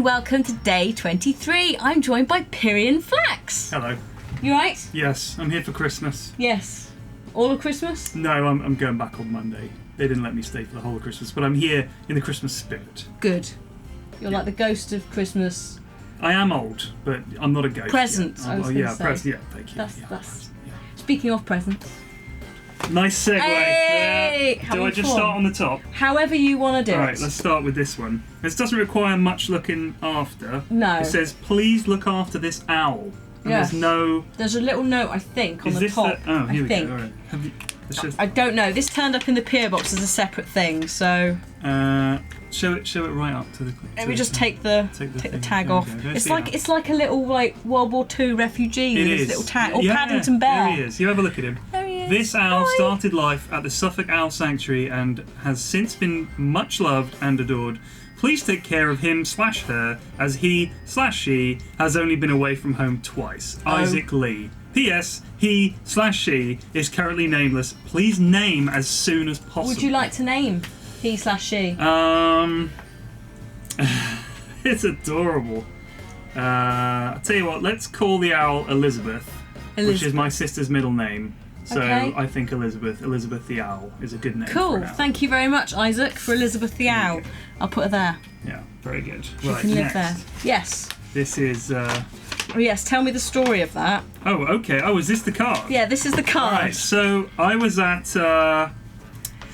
and welcome to day 23. I'm joined by Pyrion Flax. Hello. You right? Yes, I'm here for Christmas. Yes. All of Christmas? No, I'm going back on Monday. They didn't let me stay for the whole of Christmas, but I'm here in the Christmas spirit. Good. You're like the ghost of Christmas. I am old, but I'm not a ghost. Present, yet. I was going to say. Present. Yeah, thank you. That's. Speaking of presents. Nice segue. Hey! Do I just start on the top? However you want to do it. Alright, let's start with this one. This doesn't require much looking after. No. It says, please look after this owl. And Yes. There's a little note, I think, on the top. Here we think. go. Alright. I don't know. This turned up in the PO box as a separate thing, so. Show it right up to the. Let me just take the tag off. It's like a little World War II refugee with his little tag, or Paddington Bear. There he is. You have a look at him. There he is. This owl started life at the Suffolk Owl Sanctuary and has since been much loved and adored. Please take care of him/her as he/she has only been away from home twice. Isaac Lee. P.S. He/she is currently nameless. Please name as soon as possible. Would you like to name he/she? It's adorable. I'll tell you what, let's call the owl Elizabeth, which is my sister's middle name. So okay. I think Elizabeth the Owl is a good name. Cool. For an owl. Thank you very much, Isaac, for Elizabeth the Owl. I'll put her there. Yeah, very good. She can live there. Yes. This is. Oh, yes. Tell me the story of that. Oh, okay. Oh, is this the card? Yeah, this is the card. All right. So I was at a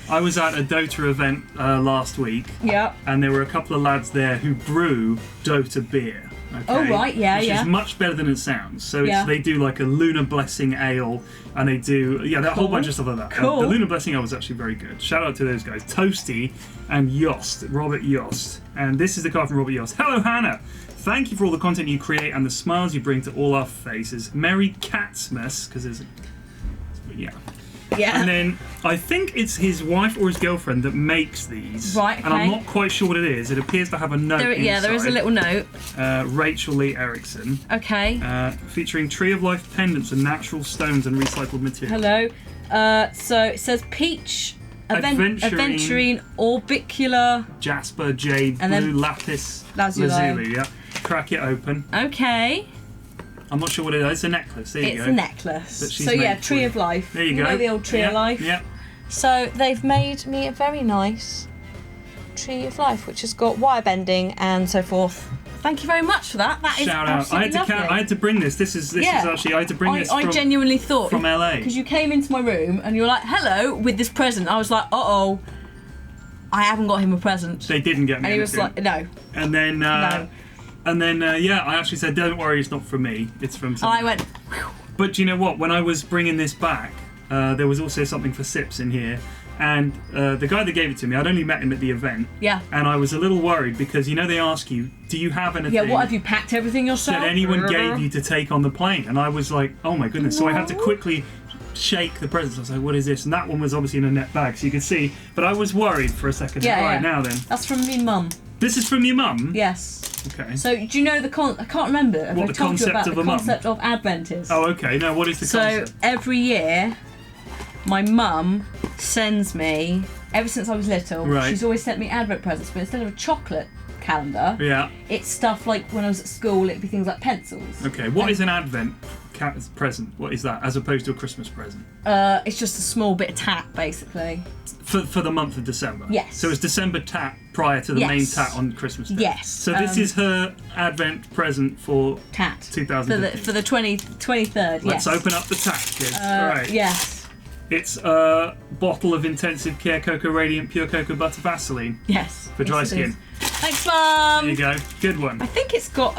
Dota event last week. Yeah. And there were a couple of lads there who brew Dota beer. Okay, oh right, yeah, which is much better than it sounds. So they do like a Lunar Blessing Ale, and they do a whole bunch of stuff like that. Cool. The Lunar Blessing Ale was actually very good. Shout out to those guys, Toasty and Yost, Robert Yost. And this is the card from Robert Yost. Hello, Hannah. Thank you for all the content you create and the smiles you bring to all our faces. Merry Catsmas, because there's Yeah. And then I think it's his wife or his girlfriend that makes these. Right, okay. And I'm not quite sure what it is. It appears to have a note inside. Yeah, there is a little note. Rachel Lee Erickson. Okay. Featuring Tree of Life pendants and natural stones and recycled material. Hello. So it says peach, aventurine, orbicular, jasper, jade, and blue, lapis, lazuli. Yeah. Crack it open. Okay. I'm not sure what it is. It's a necklace. There you go. It's a necklace. So yeah, Tree of Life. There you go. You know the old Tree of Life? Yeah. So they've made me a very nice Tree of Life, which has got wire bending and so forth. Thank you very much for that. That is absolutely lovely. I had to bring this. This is actually I had to bring this. I genuinely thought from LA because you came into my room and you were like, "Hello" with this present. I was like, "Uh-oh, I haven't got him a present." They didn't get me. And he was like, "No." And then no. And then, I actually said, don't worry, it's not from me, it's from someone. I went, whew. But do you know what? When I was bringing this back, there was also something for Sips in here. And the guy that gave it to me, I'd only met him at the event. Yeah. And I was a little worried because, they ask you, do you have anything? Yeah, what, have you packed everything yourself? That anyone gave you to take on the plane? And I was like, oh my goodness. So I had to quickly shake the presents. I was like, what is this? And that one was obviously in a net bag, so you could see. But I was worried for a second. Yeah, Right, now then. That's from me mum. This is from your mum? Yes. Okay. So do you know I can't remember. What the concept of a mum? The concept of Advent is. Oh, okay. No, what is the concept? So every year, my mum sends me, ever since I was little, she's always sent me Advent presents, but instead of a chocolate calendar, it's stuff like when I was at school, it'd be things like pencils. Okay, what is an Advent present? What is that, as opposed to a Christmas present? It's just a small bit of tat, basically. For the month of December? Yes. So it's December tat prior to the main tat on Christmas Day? Yes. So this is her Advent present for tat 2015. For the 23rd, Let's open up the tat, kids. All right. Yes. It's a bottle of Intensive Care Cocoa Radiant Pure Cocoa Butter Vaseline. Yes. For dry skin. Thanks, Mum. There you go. Good one. I think it's got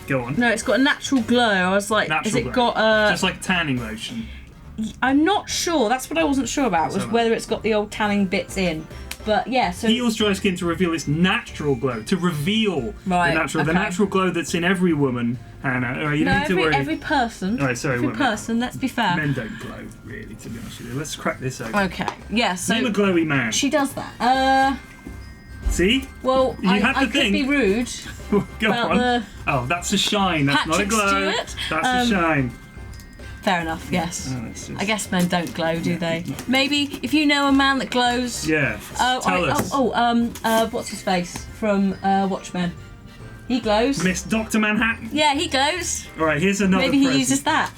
Go on. No, it's got a natural glow. I was like, has it got just like tanning lotion? I'm not sure. That's what I wasn't sure about, was whether it's got the old tanning bits in. But yeah, so heals dry skin to reveal its natural glow. To reveal the natural glow that's in every woman, Hannah. You don't need to worry. Every person. All right, sorry, every person. Let's be fair. Men don't glow, really. To be honest with you, let's crack this open. Okay. Yeah. So name a glowy man. She does that. See? Well, I could be rude. Go on. Oh, that's a shine. That's not a glow. Stewart. That's a shine. Fair enough, yes. I guess men don't glow, do they? No. Maybe if you know a man that glows. Yeah. Tell us. What's his face from Watchmen? He glows. Miss Dr. Manhattan. Yeah, he glows. All right, here's another. Maybe he uses that.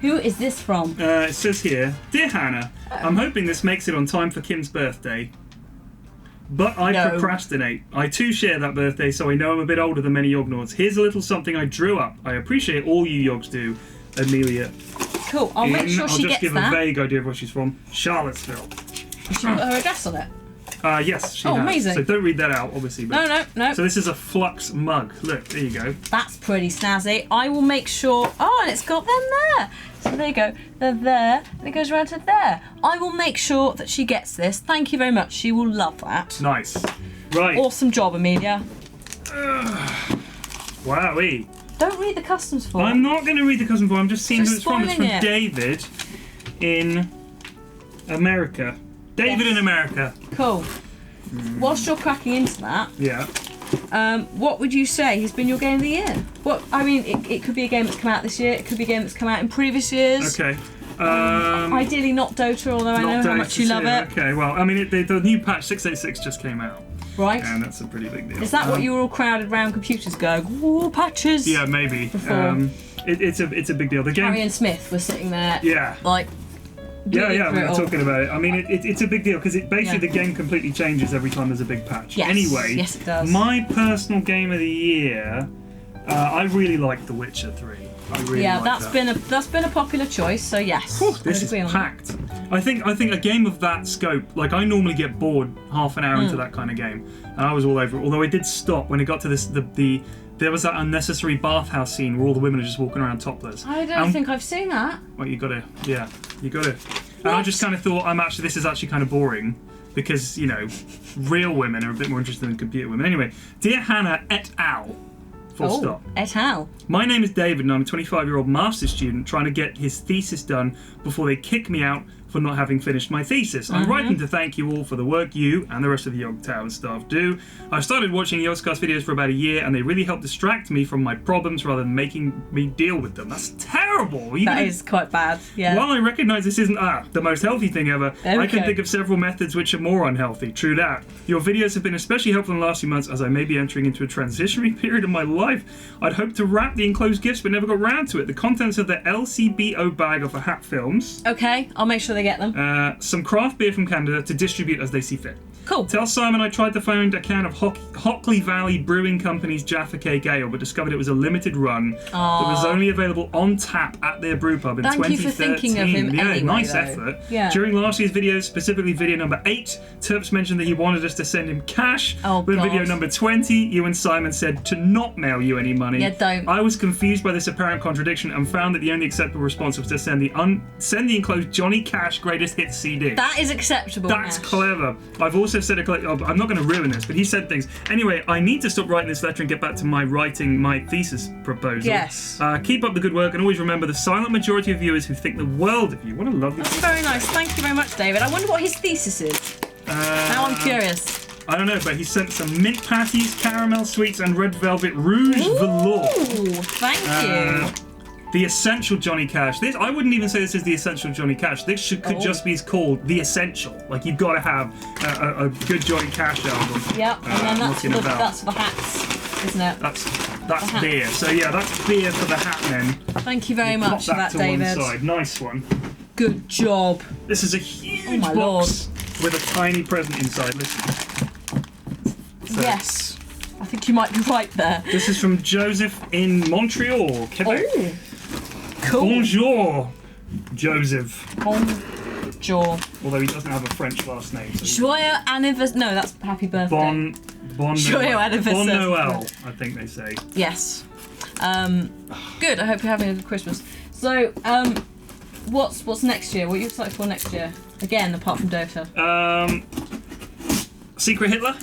Who is this from? It says here, Dear Hannah, I'm hoping this makes it on time for Kim's birthday. But I procrastinate. I too share that birthday, so I know I'm a bit older than many Yognauts. Here's a little something I drew up. I appreciate all you Yogs do. Amelia. Cool, I'll make sure she gets that. I'll just give a vague idea of where she's from. Charlottesville. She put her address on it? Yes, she has. Amazing. So don't read that out, obviously. But... No. So this is a Flux mug. Look, there you go. That's pretty snazzy. I will make sure... Oh, and it's got them there. So there you go. They're there, and it goes around to there. I will make sure that she gets this. Thank you very much. She will love that. Nice. Right. Awesome job, Amelia. Wowee. Don't read the customs form. I'm not going to read the customs form. I'm just seeing who it's from. It's from David in America. David in America. Cool. Whilst you're cracking into that, what would you say has been your game of the year? It could be a game that's come out this year. It could be a game that's come out in previous years. Okay. Ideally not Dota, although I know how much you love it. Okay, well, the new patch 686 just came out. Right. And that's a pretty big deal. Is that what you were all crowded around computers going, ooh, patches? Yeah, maybe. It's a big deal. The game. Harry and Smith were sitting there. Yeah. Like. We were talking about it. It's a big deal because the game completely changes every time there's a big patch. Yes. Anyway, yes, it does. My personal game of the year, I really like The Witcher 3. I really like that's been a popular choice. So yes, this is packed. I think a game of that scope, like I normally get bored half an hour into that kind of game, and I was all over it. Although I did stop when it got to this there was that unnecessary bathhouse scene where all the women are just walking around topless. I don't think I've seen that. Well, you got to. And I just kind of thought, this is actually kind of boring because, real women are a bit more interested than computer women. Anyway, Dear Hannah et al. Full stop. Et al. My name is David and I'm a 25-year-old master's student trying to get his thesis done before they kick me out for not having finished my thesis. I'm writing to thank you all for the work you and the rest of the Yog Tower staff do. I've started watching Yogscast videos for about a year and they really help distract me from my problems rather than making me deal with them. That's terrible. That is quite bad, yeah. While I recognise this isn't the most healthy thing ever, I can think of several methods which are more unhealthy. True that. Your videos have been especially helpful in the last few months as I may be entering into a transitionary period of my life. I'd hoped to wrap the enclosed gifts but never got round to it. The contents of the LCBO bag are for Hat Films. Okay, I'll make sure they get them. Some craft beer from Canada to distribute as they see fit. Cool. Tell Simon I tried to find a can of Hockley Valley Brewing Company's Jaffa Cake Ale, but discovered it was a limited run that was only available on tap at their brewpub in 2013. Thank you for thinking of him anyway, nice though. effort. Yeah. During last year's videos, specifically video number 8, Terps mentioned that he wanted us to send him cash. With video number 20, you and Simon said to not mail you any money. Yeah, don't. I was confused by this apparent contradiction and found that the only acceptable response was to send the enclosed Johnny Cash Greatest Hits CD. That is acceptable. That's clever. I've also said I'm not going to ruin this, but he said things. Anyway, I need to stop writing this letter and get back to writing my thesis proposal. Yes. Keep up the good work and always remember the silent majority of viewers who think the world of you. What a lovely That's very nice. Thank you very much, David. I wonder what his thesis is. Now I'm curious. I don't know, but he sent some mint patties, caramel sweets, and red velvet rouge velour. Thank you. The Essential Johnny Cash. I wouldn't even say this is the Essential Johnny Cash. This could just be called The Essential. Like, you've got to have a good Johnny Cash album. Yep, and then that's for the hats, isn't it? That's beer. So yeah, that's beer for the hat men. Thank you very much for that, David. One side. Nice one. Good job. This is a huge box with a tiny present inside. Listen. So, yes. I think you might be right there. This is from Joseph in Montreal, Quebec. Oh. Cool. Bonjour, Joseph. Bonjour. Although he doesn't have a French last name. So Joyeux anniversaire. No, that's happy birthday. Joyeux anniversaire. Bon Noel, I think they say. Yes. Good. I hope you're having a good Christmas. So, what's next year? What are you excited for next year? Again, apart from Dota. Secret Hitler,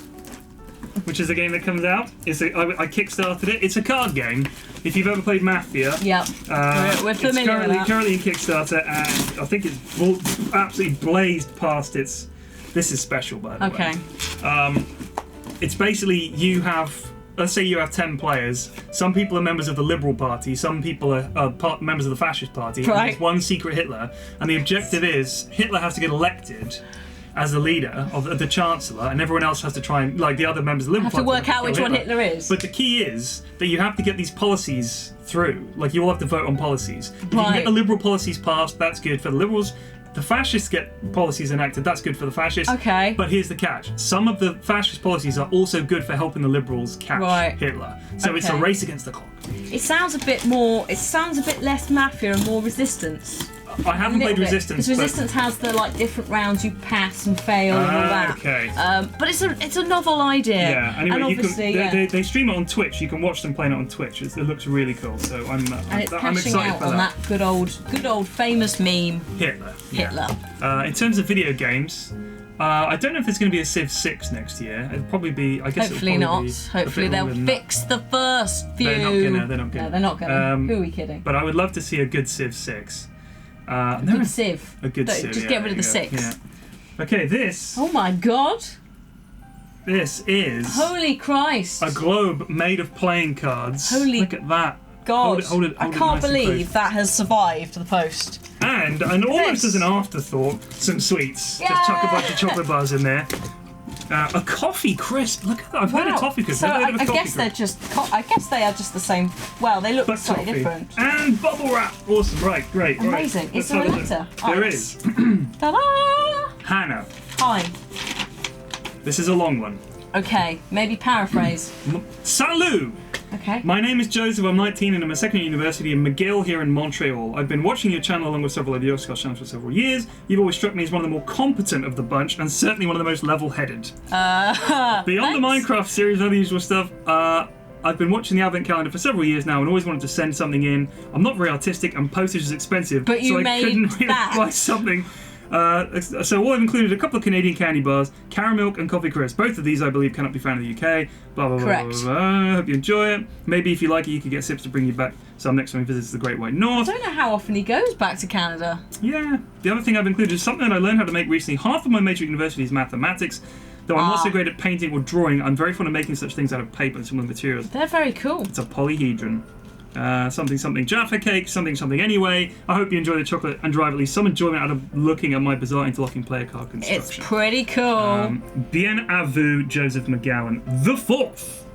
which is a game that comes out. I kickstarted it. It's a card game. If you've ever played Mafia, we're familiar with that. It's currently in Kickstarter, and I think it's absolutely blazed past its. This is special, by the way. Okay. It's basically you have let's say you have 10 players. Some people are members of the Liberal Party. Some people are members of the Fascist Party. Right. And there's one secret Hitler, and the objective is Hitler has to get elected as the leader of the Chancellor, and everyone else has to try and, like the other members of the Liberal Party, have to work out which one Hitler is. But the key is that you have to get these policies through. Like, you all have to vote on policies. If you can get the Liberal policies passed, that's good for the Liberals. The fascists get policies enacted, that's good for the fascists. Okay. But here's the catch. Some of the fascist policies are also good for helping the Liberals catch Hitler. So it's a race against the clock. It sounds a bit less mafia and more resistance. I haven't played Resistance. Because Resistance has the different rounds you pass and fail and all that. Okay. But it's a novel idea. Yeah. Anyway, and obviously, they stream it on Twitch. You can watch them playing it on Twitch. It looks really cool. So I'm excited out for on that good old famous meme. Hitler. Hitler. In terms of video games, I don't know if there's going to be a Civ 6 next year. It'll probably be. I guess hopefully it'll not. Hopefully they'll fix the first few. They're not gonna. No, they're not gonna. Who are we kidding? But I would love to see a good Civ 6. A good Civ. Just get rid of the 6. Yeah. Okay, this. Oh my god. This is. Holy Christ. A globe made of playing cards. Look at that. God. Hold it I can't believe that has survived the post. And almost as an afterthought, some sweets. Yeah. Just chuck a bunch of chocolate bars in there. A coffee crisp. Look at that. I've heard of coffee crisp. So I guess they are just the same. Well, they look slightly different. And bubble wrap. Awesome. Right. Great. Amazing. Right. Is there a letter? There is. Ta-da! Hannah. Hi. This is a long one. Okay. Maybe paraphrase. Salut. Okay. My name is Joseph, I'm 19 and I'm a second year university in McGill here in Montreal. I've been watching your channel along with several of the Yogscast channels for several years. You've always struck me as one of the more competent of the bunch and certainly one of the most level-headed. Beyond the Minecraft series and other usual stuff, I've been watching the Advent calendar for several years now and always wanted to send something in. I'm not very artistic and postage is expensive, but so I couldn't really buy something. So all I've included a couple of Canadian candy bars, Caramilk and Coffee Crisp. Both of these, I believe, cannot be found in the UK. Blah, blah, Correct. Blah, blah, blah. Hope you enjoy it. Maybe if you like it, you could get Sips to bring you back some next time he visits the Great White North. I don't know how often he goes back to Canada. Yeah. The other thing I've included is something that I learned how to make recently. Half of my major at university is mathematics. Though I'm not so great at painting or drawing, I'm very fond of making such things out of paper and similar materials. They're very cool. It's a polyhedron. Something Jaffa cake, something anyway. I hope you enjoy the chocolate and derive at least some enjoyment out of looking at my bizarre interlocking player card construction. It's pretty cool. Bien à vous, Joseph McGowan the Fourth.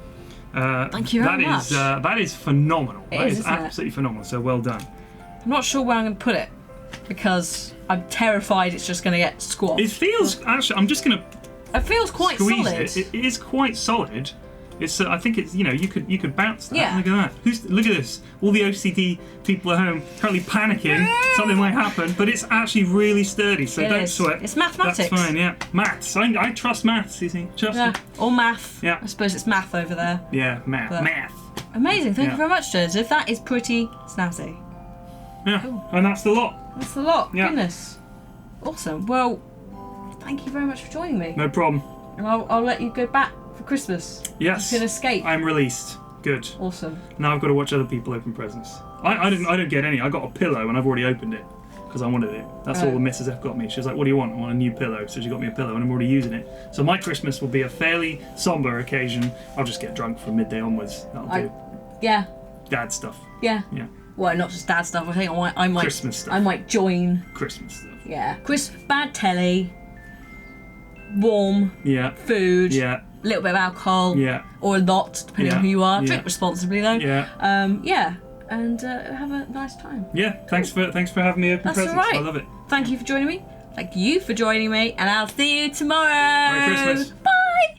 Thank you very much. That is phenomenal. It that is absolutely phenomenal. So well done. I'm not sure where I'm going to put it because I'm terrified it's just going to get squashed. It feels I'm just going to. It feels quite squeeze solid. It is quite solid. It's. I think it's. You could bounce that. Yeah. Look at that. Look at this. All the OCD people at home currently panicking. Something might happen, but it's actually really sturdy. So don't sweat. It's mathematics. That's fine. Yeah. Maths. I trust maths. You see. Trust it. Or math. Yeah. I suppose it's math over there. Yeah. Math. But math. Amazing. Thank you very much, Joseph. That is pretty snazzy. Yeah. Cool. And that's the lot. That's the lot. Yeah. Goodness. Awesome. Well, thank you very much for joining me. No problem. And I'll let you go back for Christmas. Yes. You can escape. I'm released. Good. Awesome. Now I've got to watch other people open presents. I don't get any. I got a pillow and I've already opened it because I wanted it. That's all the Mrs. F got me. She was like, "What do you want?" I want a new pillow. So she got me a pillow and I'm already using it. So my Christmas will be a fairly somber occasion. I'll just get drunk from midday onwards. That'll do. Yeah. Dad stuff. Yeah. Yeah. Well, not just dad stuff. I think I might. Christmas stuff. I might join. Christmas stuff. Yeah. Bad telly. Warm. Yeah. Food. Yeah. A little bit of alcohol. Yeah. Or a lot, depending on who you are. Yeah. Drink responsibly though. Yeah. Yeah. And have a nice time. Yeah. Cool. Thanks for having me open presents. All right. I love it. Thank you for joining me. Thank you for joining me, and I'll see you tomorrow. Merry Christmas.